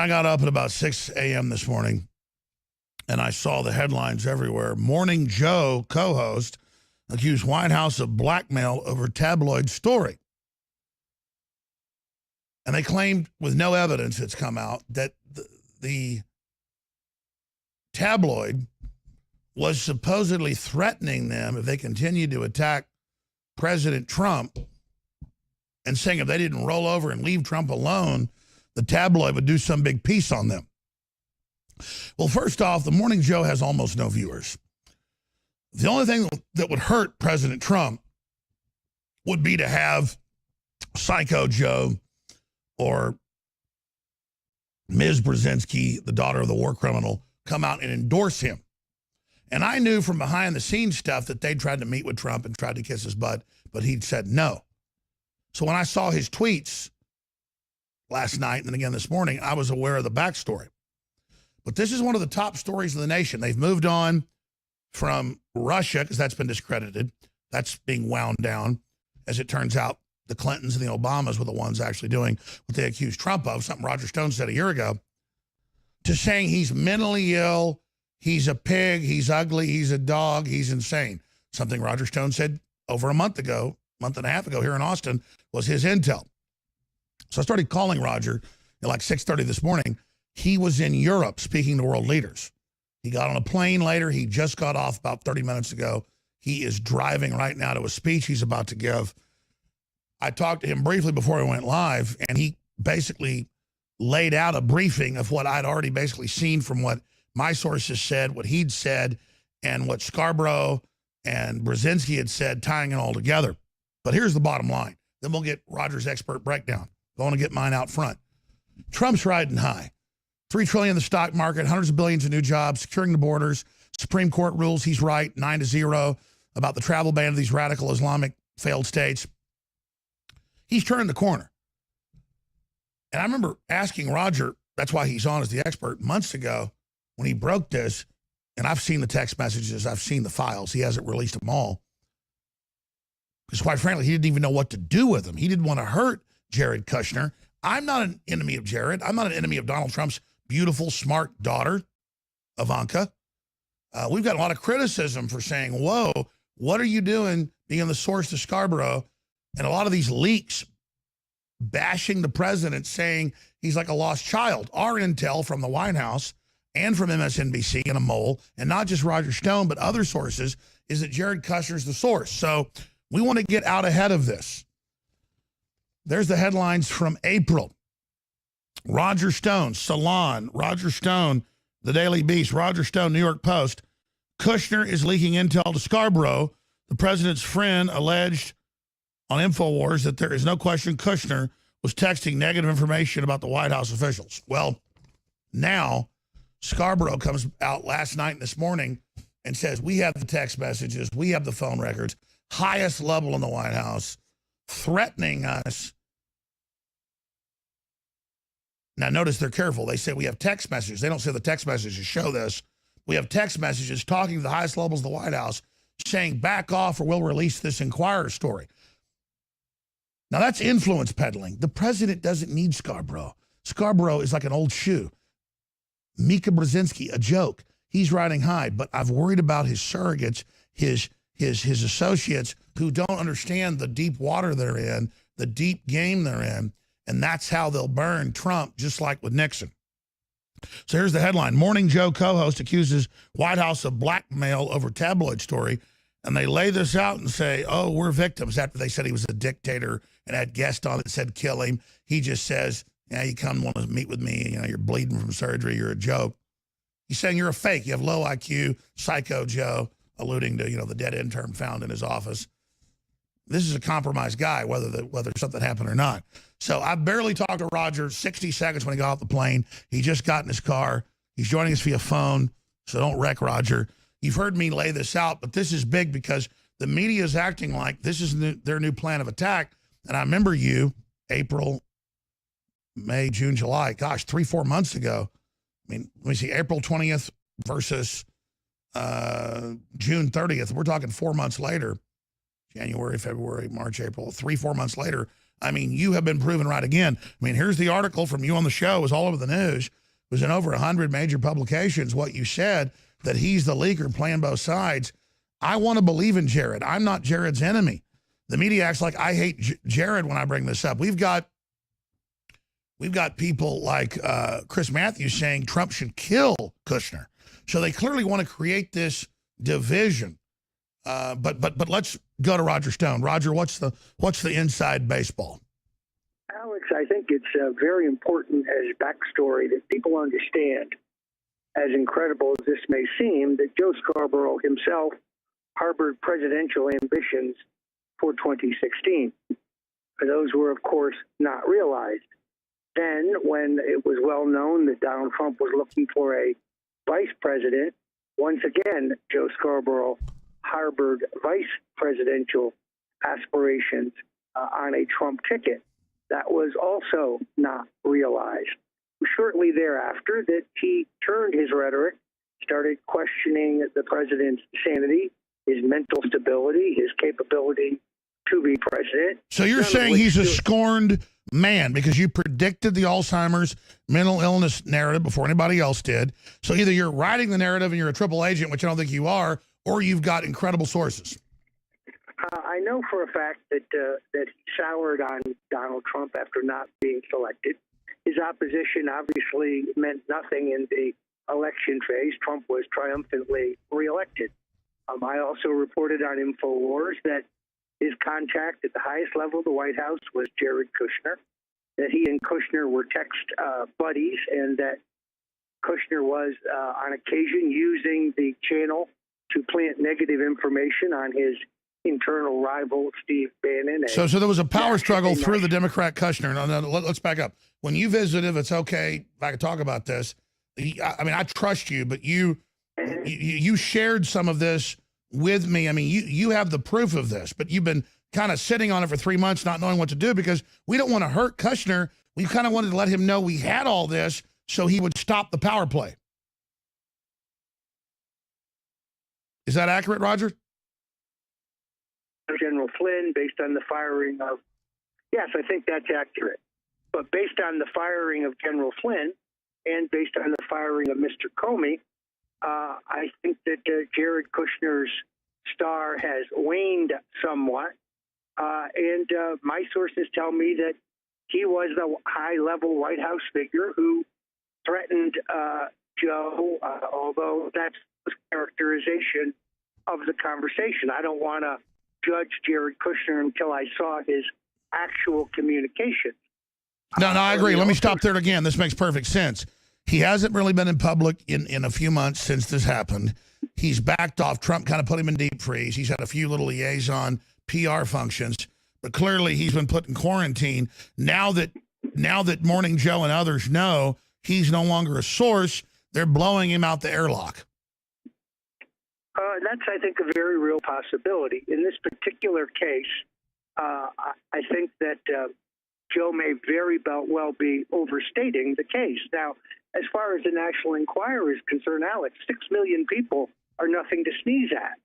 I got up at about 6 a.m. this morning, and I saw the headlines everywhere. Morning Joe, co-host, accused White House of blackmail over tabloid story. And they claimed, with no evidence that's come out, that the tabloid was supposedly threatening them if they continued to attack President Trump, and saying if they didn't roll over and leave Trump alone, the tabloid would do some big piece on them. Well, first off, the Morning Joe has almost no viewers. The only thing that would hurt President Trump would be to have Psycho Joe or Ms. Brzezinski, the daughter of the war criminal, come out and endorse him. And I knew from behind the scenes stuff that they tried to meet with Trump and tried to kiss his butt, but he'd said no. So when I saw his tweets last night and then again this morning, I was aware of the backstory. But this is one of the top stories of the nation. They've moved on from Russia, because that's been discredited. That's being wound down. As it turns out, the Clintons and the Obamas were the ones actually doing what they accused Trump of, something Roger Stone said a year ago, to saying he's mentally ill, he's a pig, he's ugly, he's a dog, he's insane. Something Roger Stone said over a month and a half ago here in Austin was his intel. So I started calling Roger at like 6:30 this morning. He was in Europe speaking to world leaders. He got on a plane later. He just got off about 30 minutes ago. He is driving right now to a speech he's about to give. I talked to him briefly before he went live, and he basically laid out a briefing of what I'd already basically seen from what my sources said, what he'd said, and what Scarborough and Brzezinski had said, tying it all together. But here's the bottom line. Then we'll get Roger's expert breakdown. Going to get mine out front. Trump's riding high. $3 trillion in the stock market, hundreds of billions of new jobs, securing the borders. Supreme Court rules he's right, 9-0, about the travel ban of these radical Islamic failed states. He's turning the corner. And I remember asking Roger, that's why he's on as the expert, months ago when he broke this, and I've seen the text messages, I've seen the files. He hasn't released them all. Because quite frankly, he didn't even know what to do with them. He didn't want to hurt Jared Kushner. I'm not an enemy of Jared. I'm not an enemy of Donald Trump's beautiful, smart daughter, Ivanka. We've got a lot of criticism for saying, whoa, what are you doing being the source to Scarborough? And a lot of these leaks bashing the president, saying he's like a lost child. Our intel from the White House and from MSNBC and a mole, and not just Roger Stone, but other sources, is that Jared Kushner's the source. So we want to get out ahead of this. There's the headlines from April. Roger Stone, Salon, Roger Stone, The Daily Beast, Roger Stone, New York Post. Kushner is leaking intel to Scarborough. The president's friend alleged on INFOWARS that there is no question Kushner was texting negative information about the White House officials. Well, now Scarborough comes out last night and this morning and says, we have the text messages, we have the phone records, highest level in the White House, threatening us. Now, notice they're careful. They say we have text messages. They don't say the text messages show this. We have text messages talking to the highest levels of the White House saying back off or we'll release this Inquirer story. Now, that's influence peddling. The president doesn't need Scarborough. Scarborough is like an old shoe. Mika Brzezinski, a joke. He's riding high, but I've worried about his surrogates, his associates who don't understand the deep water they're in, the deep game they're in, and that's how they'll burn Trump, just like with Nixon. So here's the headline. Morning Joe co-host accuses White House of blackmail over tabloid story, and they lay this out and say, oh, we're victims, after they said he was a dictator and had guests on it that said kill him. He just says, yeah, you come want to meet with me, you know, you're bleeding from surgery, you're a joke. He's saying you're a fake, you have low IQ, Psycho Joe, alluding to, you know, the dead intern found in his office. This is a compromised guy, whether something happened or not. So I barely talked to Roger 60 seconds when he got off the plane. He just got in his car. He's joining us via phone, so don't wreck Roger. You've heard me lay this out, but this is big because the media is acting like this is their new plan of attack. And I remember you, April, May, June, July, gosh, 3-4 months ago. I mean, let me see, April 20th versus June 30th. We're talking 4 months later. January, February, March, April, 3-4 months later, I mean, you have been proven right again. I mean, here's the article from you on the show. It was all over the news. It was in over 100 major publications. What you said, that he's the leaker playing both sides. I want to believe in Jared. I'm not Jared's enemy. The media acts like I hate Jared when I bring this up. We've got people like Chris Matthews saying Trump should kill Kushner. So they clearly want to create this division. But let's go to Roger Stone. Roger, what's the inside baseball? Alex, I think it's very important as backstory that people understand, as incredible as this may seem, that Joe Scarborough himself harbored presidential ambitions for 2016. Those were, of course, not realized. Then, when it was well known that Donald Trump was looking for a vice president, once again, Joe Scarborough harbored vice presidential aspirations on a Trump ticket. That was also not realized. Shortly thereafter, that he turned his rhetoric, started questioning the president's sanity, his mental stability, his capability to be president. So you're saying he's a scorned man because you predicted the Alzheimer's mental illness narrative before anybody else did. So either you're writing the narrative and you're a triple agent, which I don't think you are, or you've got incredible sources. I know for a fact that he soured on Donald Trump after not being selected. His opposition obviously meant nothing in the election phase. Trump was triumphantly reelected. I also reported on INFOWARS that his contact at the highest level of the White House was Jared Kushner, that he and Kushner were text buddies, and that Kushner was on occasion using the channel to plant negative information on his internal rival, Steve Bannon. So there was a power struggle through the Democrat Kushner. No, let's back up. When you visited, if it's okay, if I could talk about this, I mean, I trust you, but you shared some of this with me. I mean, you have the proof of this, but you've been kind of sitting on it for 3 months, not knowing what to do because we don't want to hurt Kushner. We kind of wanted to let him know we had all this so he would stop the power play. Is that accurate, Roger? General Flynn, based on the firing of, yes, I think that's accurate. But based on the firing of General Flynn and based on the firing of Mr. Comey, I think that Jared Kushner's star has waned somewhat. And my sources tell me that he was the high-level White House figure who threatened Joe, although that's his characterization of the conversation. I don't want to judge Jared Kushner until I saw his actual communication. No, I agree. Let me stop there again. This makes perfect sense. He hasn't really been in public in a few months since this happened. He's backed off. Trump kind of put him in deep freeze. He's had a few little liaison PR functions, but clearly he's been put in quarantine. Now that Morning Joe and others know he's no longer a source, they're blowing him out the airlock. That's, I think, a very real possibility. In this particular case, I think that Joe may very well be overstating the case. Now, as far as the National Enquirer is concerned, Alex, 6 million people are nothing to sneeze at.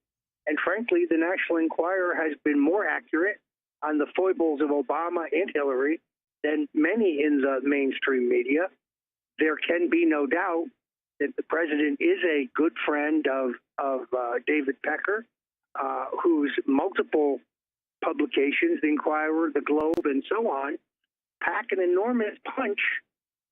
And frankly, the National Enquirer has been more accurate on the foibles of Obama and Hillary than many in the mainstream media. There can be no doubt that the president is a good friend of David Pecker, whose multiple publications, the Enquirer, the Globe, and so on, pack an enormous punch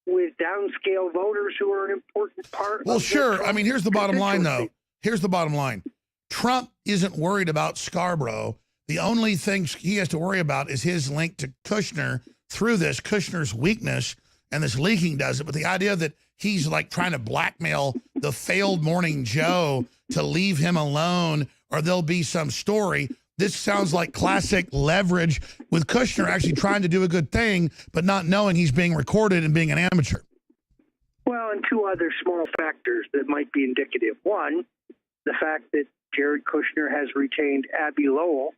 with downscale voters who are an important part of. Well, sure. I mean, here's the bottom line, though. Here's the bottom line. Trump isn't worried about Scarborough. The only thing he has to worry about is his link to Kushner through this. Kushner's weakness, and this leaking does it. But the idea that he's like trying to blackmail the failed Morning Joe to leave him alone, or there'll be some story. This sounds like classic leverage with Kushner actually trying to do a good thing, but not knowing he's being recorded and being an amateur. Well, and two other small factors that might be indicative. One, the fact that Jared Kushner has retained Abby Lowell,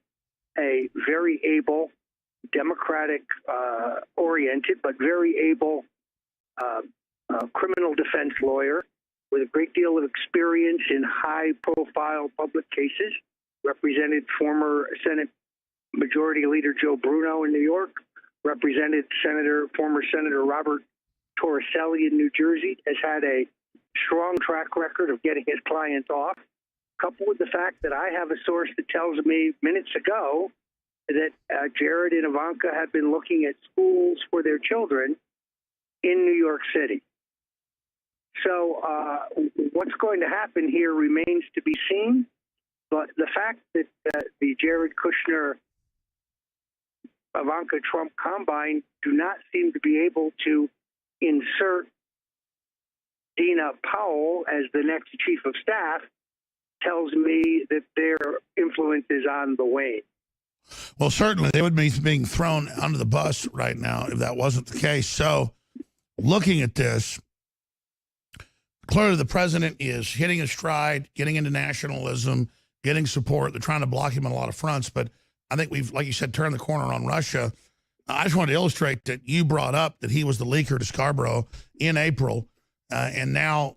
a very able, Democratic-oriented, but very able criminal defense lawyer with a great deal of experience in high-profile public cases, represented former Senate Majority Leader Joe Bruno in New York, represented former Senator Robert Torricelli in New Jersey, has had a strong track record of getting his clients off, coupled with the fact that I have a source that tells me minutes ago that Jared and Ivanka have been looking at schools for their children in New York City. So what's going to happen here remains to be seen. But the fact that the Jared Kushner Ivanka Trump combine do not seem to be able to insert Dina Powell as the next chief of staff tells me that their influence is on the wane. Well, certainly they would be being thrown under the bus right now if that wasn't the case. So looking at this, clearly the president is hitting his stride, getting into nationalism, getting support. They're trying to block him on a lot of fronts, but I think we've, like you said, turned the corner on Russia. I just wanted to illustrate that you brought up that he was the leaker to Scarborough in April, and now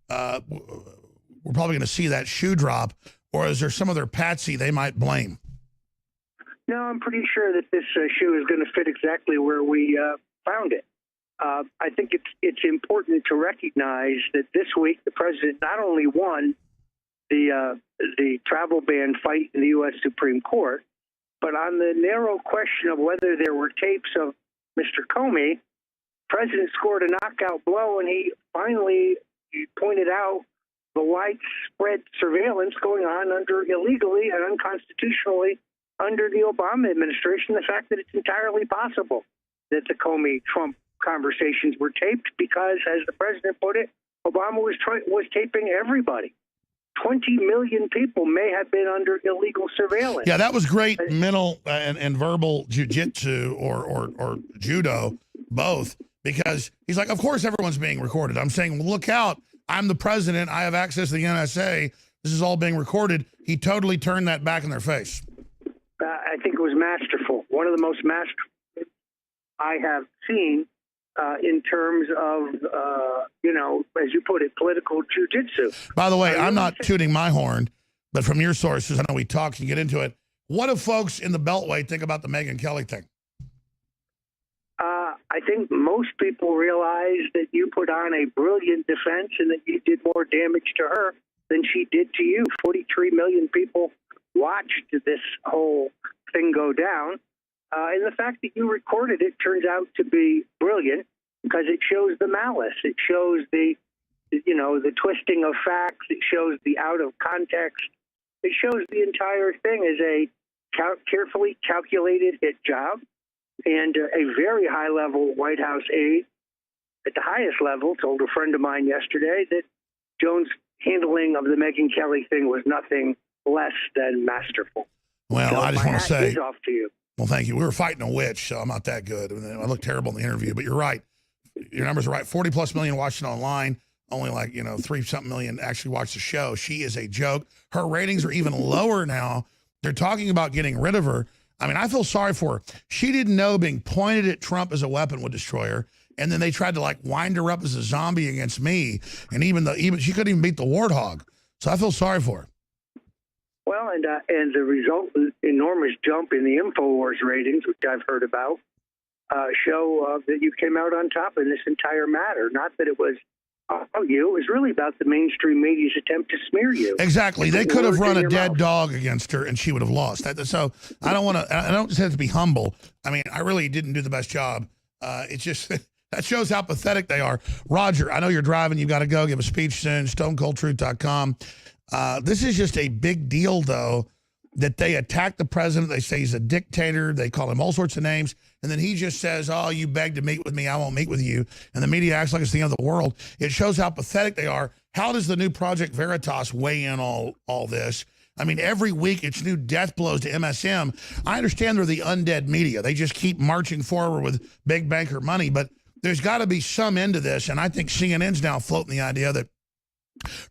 we're probably going to see that shoe drop, or is there some other patsy they might blame? No, I'm pretty sure that this shoe is going to fit exactly where we found it. I think it's important to recognize that this week the president not only won the travel ban fight in the U.S. Supreme Court, but on the narrow question of whether there were tapes of Mr. Comey, the president scored a knockout blow, and he finally pointed out the widespread surveillance going on illegally and unconstitutionally under the Obama administration, the fact that it's entirely possible that the Comey-Trump conversations were taped because, as the president put it, Obama was taping everybody. 20 million people may have been under illegal surveillance. Yeah, that was great mental and verbal jujitsu or judo, both, because he's like, of course everyone's being recorded. I'm saying, well, look out. I'm the president. I have access to the NSA. This is all being recorded. He totally turned that back in their face. I think it was masterful. One of the most masterful I have seen in terms of, as you put it, political jujitsu. By the way, I'm not tooting my horn, but from your sources, I know we talk and get into it. What do folks in the Beltway think about the Megyn Kelly thing? I think most people realize that you put on a brilliant defense and that you did more damage to her than she did to you. 43 million people watched this whole thing go down. And the fact that you recorded it turns out to be brilliant because it shows the malice. It shows the twisting of facts. It shows the out of context. It shows the entire thing as a carefully calculated hit job. And a very high-level White House aide at the highest level told a friend of mine yesterday that Jones' handling of the Megyn Kelly thing was nothing less than masterful. Well, so I just want to say, off to you. Well, thank you. We were fighting a witch, so I'm not that good. I look terrible in the interview, but you're right. Your numbers are right. 40+ million watching online. Only 3-something million actually watch the show. She is a joke. Her ratings are even lower now. They're talking about getting rid of her. I mean, I feel sorry for her. She didn't know being pointed at Trump as a weapon would destroy her. And then they tried to wind her up as a zombie against me. And even she couldn't even beat the warthog. So I feel sorry for her. Well, and the resultant enormous jump in the INFOWARS ratings, which I've heard about, show that you came out on top in this entire matter. Not that it was you. It was really about the mainstream media's attempt to smear you. Exactly. They could have run a dead dog against her and she would have lost. So I don't just have to be humble. I mean, I really didn't do the best job. It's just that shows how pathetic they are. Roger, I know you're driving. You've got to go give a speech soon. StoneColdTruth.com. This is just a big deal, though, that they attack the president. They say he's a dictator. They call him all sorts of names. And then he just says, oh, you begged to meet with me. I won't meet with you. And the media acts like it's the end of the world. It shows how pathetic they are. How does the new Project Veritas weigh in all this? I mean, every week it's new death blows to MSM. I understand they're the undead media. They just keep marching forward with big banker money. But there's got to be some end to this. And I think CNN's now floating the idea that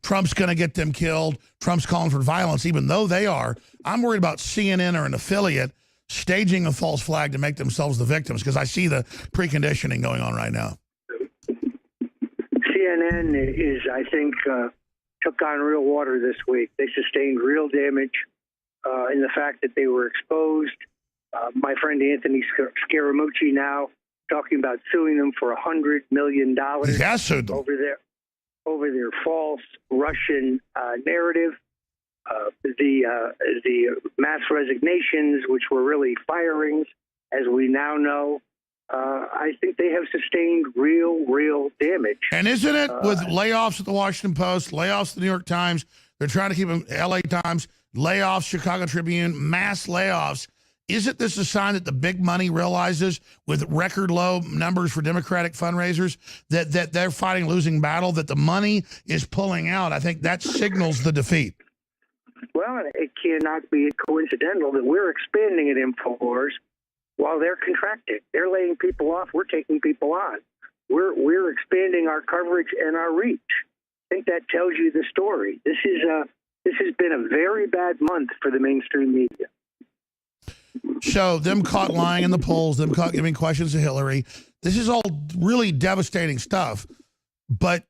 Trump's going to get them killed. Trump's calling for violence, even though they are. I'm worried about CNN or an affiliate staging a false flag to make themselves the victims because I see the preconditioning going on right now. CNN is, I think, took on real water this week. They sustained real damage in the fact that they were exposed My friend Anthony Scaramucci now talking about suing them for $100 million He has sued them. over their false Russian narrative. The mass resignations, which were really firings, as we now know. I think they have sustained real damage. And isn't it with layoffs at the Washington Post, layoffs at the New York Times, they're trying to keep them, LA Times, layoffs, Chicago Tribune, mass layoffs. Isn't this a sign that the big money realizes with record low numbers for Democratic fundraisers that they're fighting a losing battle, that the money is pulling out? I think that signals the defeat. Well, it cannot be coincidental that we're expanding at INFOWARS while they're contracting. They're laying people off. We're taking people on. We're expanding our coverage and our reach. I think that tells you the story. This has been a very bad month for the mainstream media. So them caught lying in the polls, them caught giving questions to Hillary. This is all really devastating stuff. But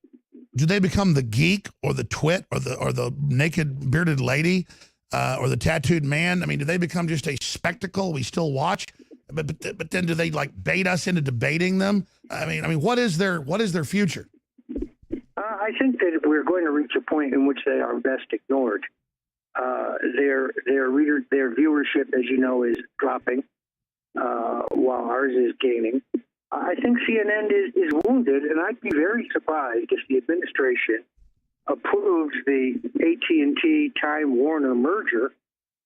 do they become the geek or the twit or the naked bearded lady or the tattooed man? I mean, do they become just a spectacle we still watch? But then do they like bait us into debating them? I mean, what is their future? I think that we're going to reach a point in which they are best ignored. Their viewership, as you know, is dropping, while ours is gaining. I think CNN is wounded, and I'd be very surprised if the administration approves the AT&T Time Warner merger,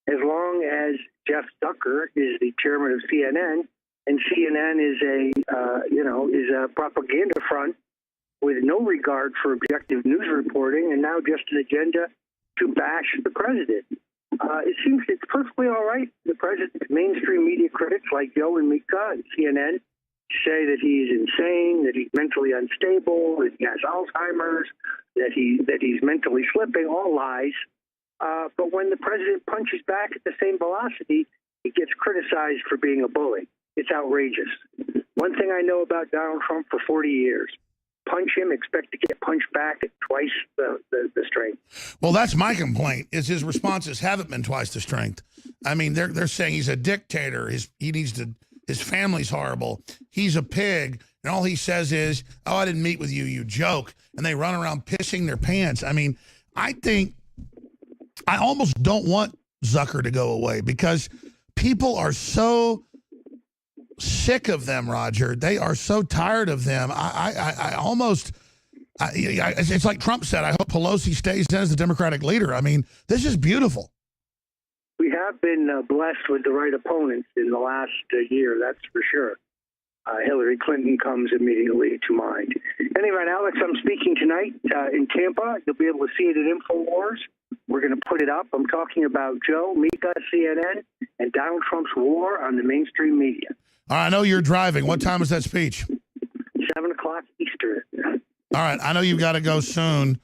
as long as Jeff Zucker is the chairman of CNN, and CNN is a propaganda front with no regard for objective news reporting, and now just an agenda to bash the president. It seems it's perfectly all right. The president's mainstream media critics like Joe and Mika and CNN say that he's insane, that he's mentally unstable, that he has Alzheimer's, that he's mentally slipping, all lies. But when the president punches back at the same velocity, he gets criticized for being a bully. It's outrageous. One thing I know about Donald Trump for 40 years, punch him, expect to get punched back at twice the strength. Well, that's my complaint, is his responses haven't been twice the strength. I mean, they're saying he's a dictator. His family's horrible. He's a pig. And all he says is, oh, I didn't meet with you, you joke. And they run around pissing their pants. I mean, I almost don't want Zucker to go away because people are so sick of them, Roger. They are so tired of them. It's like Trump said, I hope Pelosi stays as the Democratic leader. I mean, this is beautiful. We have been blessed with the right opponents in the last year, that's for sure. Hillary Clinton comes immediately to mind. Anyway, Alex, I'm speaking tonight in Tampa. You'll be able to see it at InfoWars. We're going to put it up. I'm talking about Joe, Mika, CNN, and Donald Trump's war on the mainstream media. All right, I know you're driving. What time is that speech? 7 o'clock Eastern. All right, I know you've got to go soon.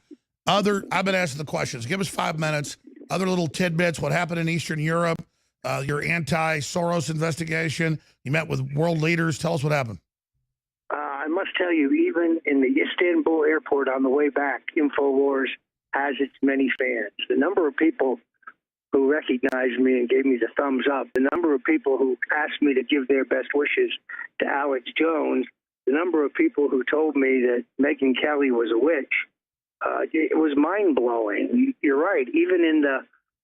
I've been asking the questions. Give us 5 minutes. Other little tidbits, what happened in Eastern Europe, your anti-Soros investigation. You met with world leaders. Tell us what happened. I must tell you, even in the Istanbul airport on the way back, InfoWars has its many fans. The number of people who recognized me and gave me the thumbs up, the number of people who asked me to give their best wishes to Alex Jones, the number of people who told me that Megyn Kelly was a witch, it was mind-blowing. You're right. Even in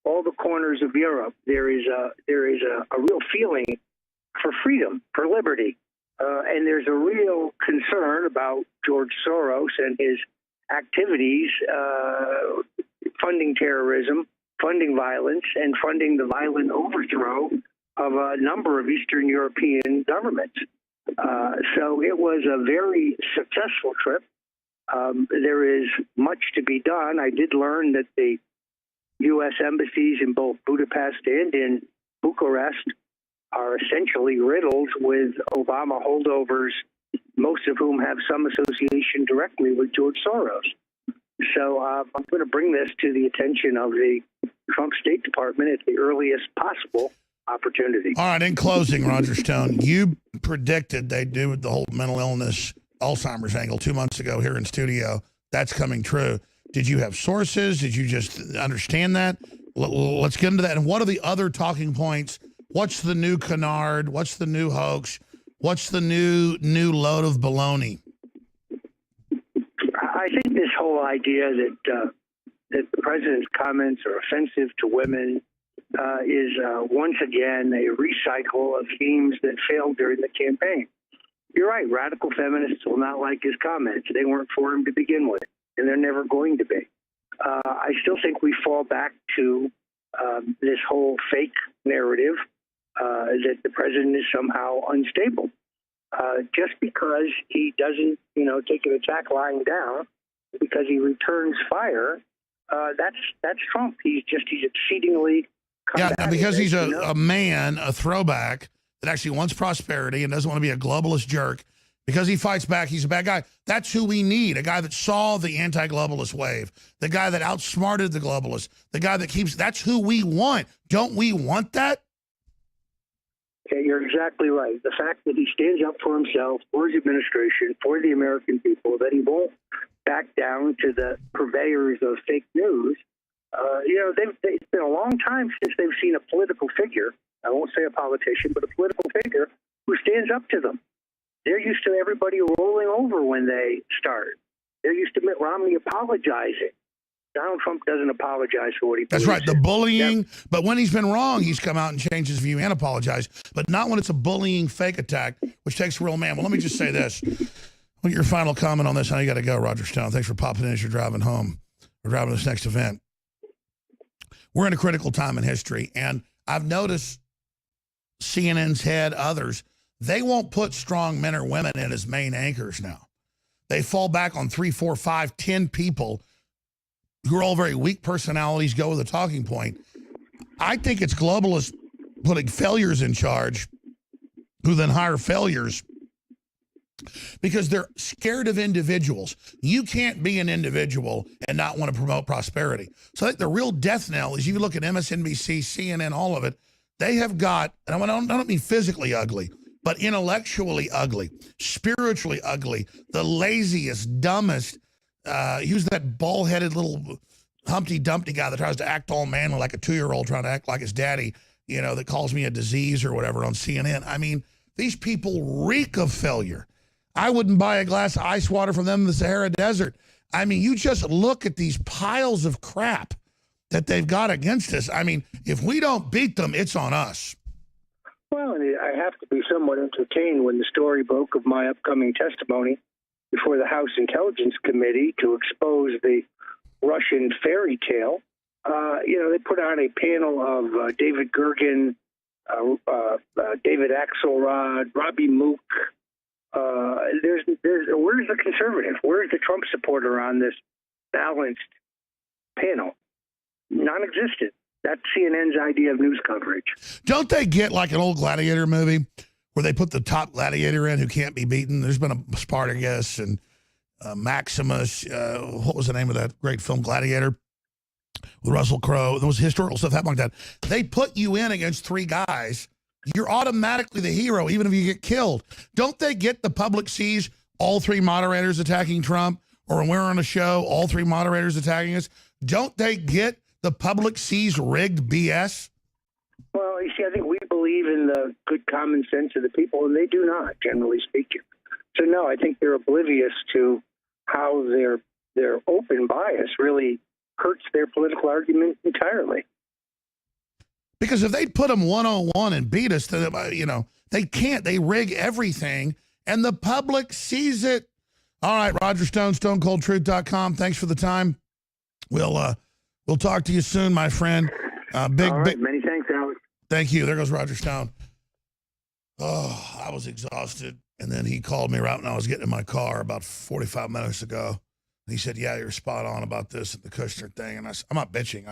all the corners of Europe, there is a real feeling for freedom, for liberty, and there's a real concern about George Soros and his activities, funding terrorism, funding violence, and funding the violent overthrow of a number of Eastern European governments. So it was a very successful trip. There is much to be done. I did learn that the U.S. embassies in both Budapest and in Bucharest are essentially riddled with Obama holdovers, most of whom have some association directly with George Soros. So I'm going to bring this to the attention of the Trump State Department at the earliest possible opportunity. All right, in closing, Roger Stone, you predicted they'd do with the whole mental illness, Alzheimer's angle 2 months ago here in studio. That's coming true. Did you have sources? Did you just understand that? Let's get into that. And what are the other talking points What's the new canard? What's the new hoax? What's the new load of baloney? I think this whole idea that the president's comments are offensive to women is once again a recycle of themes that failed during the campaign. You're right. Radical feminists will not like his comments. They weren't for him to begin with, and they're never going to be. I still think we fall back to this whole fake narrative that the president is somehow unstable. Just because he doesn't, take an attack lying down, because he returns fire, that's Trump. He's exceedingly combative. Yeah, because he's a man, a throwback that actually wants prosperity and doesn't want to be a globalist jerk. Because he fights back, he's a bad guy. That's who we need, a guy that saw the anti-globalist wave, the guy that outsmarted the globalists, the guy that that's who we want. Don't we want that? Okay, you're exactly right. The fact that he stands up for himself, for his administration, for the American people, that he won't back down to the purveyors of fake news. It's been a long time since they've seen a political figure, I won't say a politician, but a political figure who stands up to them. They're used to everybody rolling over when they start. They're used to Mitt Romney apologizing. Donald Trump doesn't apologize for what he believes. That's right, the bullying. Yep. But when he's been wrong, he's come out and changed his view and apologized. But not when it's a bullying fake attack, which takes a real man. Well, let me just say this. Well, your final comment on this. I know you got to go, Roger Stone. Thanks for popping in as you're driving home or driving this next event. We're in a critical time in history, and I've noticed CNN's head, others, they won't put strong men or women in as main anchors now. They fall back on 3, 4, 5, 10 people who are all very weak personalities, go with a talking point. I think it's globalists putting failures in charge who then hire failures because they're scared of individuals. You can't be an individual and not want to promote prosperity. So I think the real death knell is you look at MSNBC, CNN, all of it, they have got, and I don't mean physically ugly, but intellectually ugly, spiritually ugly, the laziest, dumbest, use that bald-headed little Humpty Dumpty guy that tries to act all manly like a 2-year-old trying to act like his daddy, that calls me a disease or whatever on CNN. I mean, these people reek of failure. I wouldn't buy a glass of ice water from them in the Sahara Desert. I mean, you just look at these piles of crap that they've got against us. I mean, if we don't beat them, it's on us. Well, I have to be somewhat entertained when the story broke of my upcoming testimony before the House Intelligence Committee to expose the Russian fairy tale. They put on a panel of David Gergen, David Axelrod, Robbie Mook. Where's the conservative? Where's the Trump supporter on this balanced panel? Non-existent. That's CNN's idea of news coverage. Don't they get like an old gladiator movie where they put the top gladiator in who can't be beaten? There's been a Spartacus and Maximus. What was the name of that great film, Gladiator, with Russell Crowe? There was historical stuff happening like that. They put you in against 3 guys. You're automatically the hero, even if you get killed. Don't they get the public sees all 3 moderators attacking Trump? Or when we're on a show, all 3 moderators attacking us? Don't they get the public sees rigged BS? Well, you see, I think we believe in the good common sense of the people, and they do not, generally speaking. So, no, I think they're oblivious to how their open bias really hurts their political argument entirely. Because if they put them 1-on-1 and beat us, they can't. They rig everything, and the public sees it. All right, Roger Stone, StoneColdTruth.com. Thanks for the time. We'll talk to you soon, my friend. All right, many thanks, Alex. Thank you. There goes Roger Stone. Oh, I was exhausted. And then he called me right when I was getting in my car about 45 minutes ago. And he said, yeah, you're spot on about this and the Kushner thing. And I'm not bitching.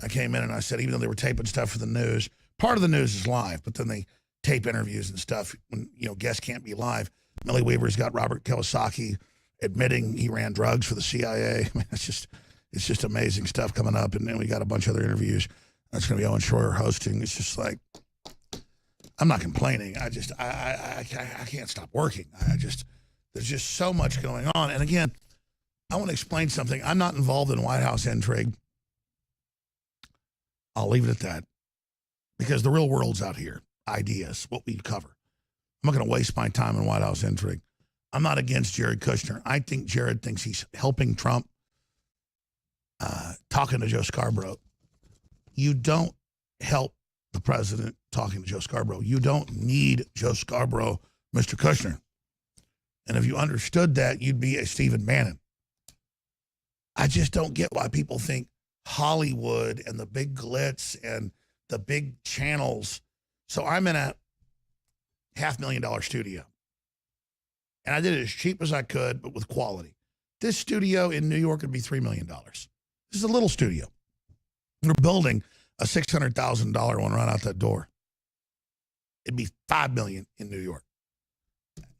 I came in and I said, even though they were taping stuff for the news, part of the news is live, but then they tape interviews and stuff when, guests can't be live. Millie Weaver's got Robert Kiyosaki admitting he ran drugs for the CIA. I mean, it's just amazing stuff coming up. And then we got a bunch of other interviews. That's going to be Owen Schroyer hosting. It's just like, I'm not complaining. I can't stop working. There's just so much going on. And again, I want to explain something. I'm not involved in White House intrigue. I'll leave it at that. because the real world's out here. Ideas, what we cover. I'm not going to waste my time in White House intrigue. I'm not against Jared Kushner. I think Jared thinks he's helping Trump, talking to Joe Scarborough. You don't help the president talking to Joe Scarborough. You don't need Joe Scarborough, Mr. Kushner. And if you understood that, you'd be a Stephen Bannon. I just don't get why people think Hollywood and the big glitz and the big channels. So I'm in a $500,000 studio. And I did it as cheap as I could, but with quality. This studio in New York would be $3 million. This is a little studio. We're building a $600,000 one right out that door. It'd be $5 million in New York.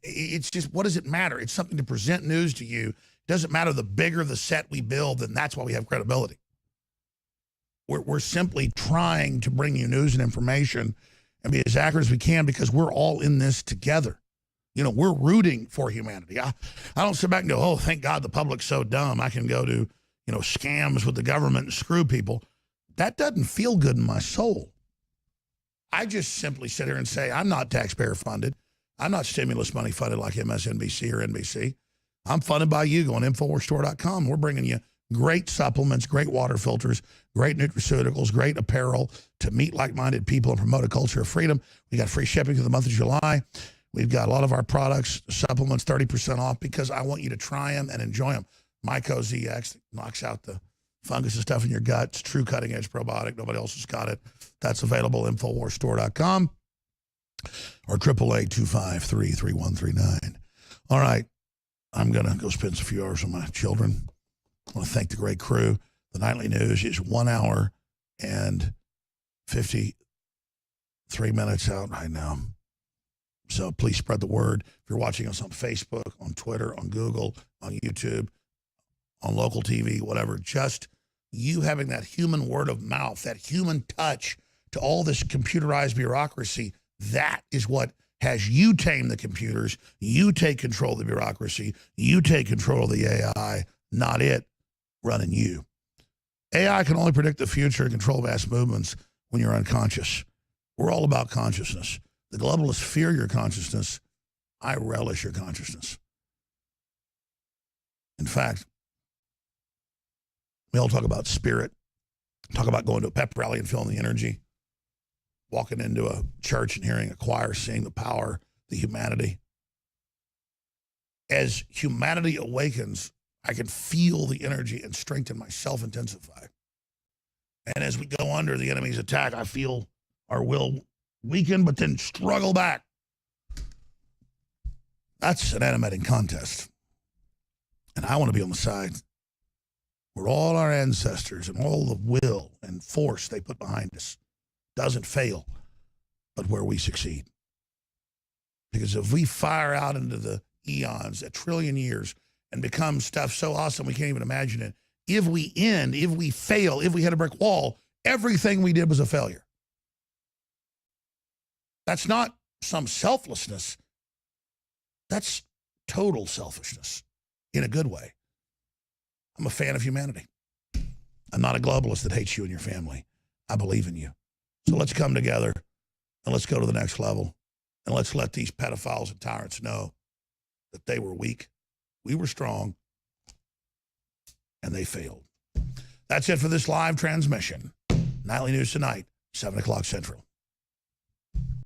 It's just, what does it matter? It's something to present news to you. It doesn't matter the bigger the set we build, then that's why we have credibility. We're simply trying to bring you news and information and be as accurate as we can because we're all in this together. You know, we're rooting for humanity. I don't sit back and go, oh, thank God the public's so dumb. I can go to, you know, scams with the government and screw people. That doesn't feel good in my soul. I just simply sit here and say, I'm not taxpayer funded. I'm not stimulus money funded like MSNBC or NBC. I'm funded by you going InfoWarsStore.com. We're bringing you great supplements, great water filters, great nutraceuticals, great apparel to meet like-minded people and promote a culture of freedom. We got free shipping through the month of July. We've got a lot of our products, supplements, 30% off because I want you to try them and enjoy them. Myco ZX knocks out the fungus and stuff in your gut. It's true cutting-edge probiotic. Nobody else has got it. That's available at InfoWarsStore.com or 888-253-3139. All right. I'm going to go spend a few hours with my children. I want to thank the great crew. The Nightly News is 1 hour and 53 minutes out right now. So please spread the word. If you're watching us on Facebook, on Twitter, on Google, on YouTube, on local TV, whatever, just you having that human word of mouth, that human touch to all this computerized bureaucracy, that is what has you tame the computers. You take control of the bureaucracy. You take control of the AI, not it running you. AI can only predict the future and control mass movements when you're unconscious. We're all about consciousness. The globalists fear your consciousness. I relish your consciousness. In fact, we all talk about spirit, talk about going to a pep rally and feeling the energy, walking into a church and hearing a choir sing the power, the humanity. As humanity awakens, I can feel the energy and strength in myself intensify. And as we go under the enemy's attack, I feel our will weaken, but then struggle back. That's an animating contest. And I want to be on the side where all our ancestors and all the will and force they put behind us doesn't fail, but where we succeed. Because if we fire out into the eons, a trillion years, and become stuff so awesome we can't even imagine it, if we end, if we fail, if we hit a brick wall, everything we did was a failure. That's not some selflessness. That's total selfishness in a good way. I'm a fan of humanity. I'm not a globalist that hates you and your family. I believe in you. So let's come together and let's go to the next level and let's let these pedophiles and tyrants know that they were weak, we were strong, and they failed. That's it for this live transmission. Nightly News tonight, 7 o'clock Central.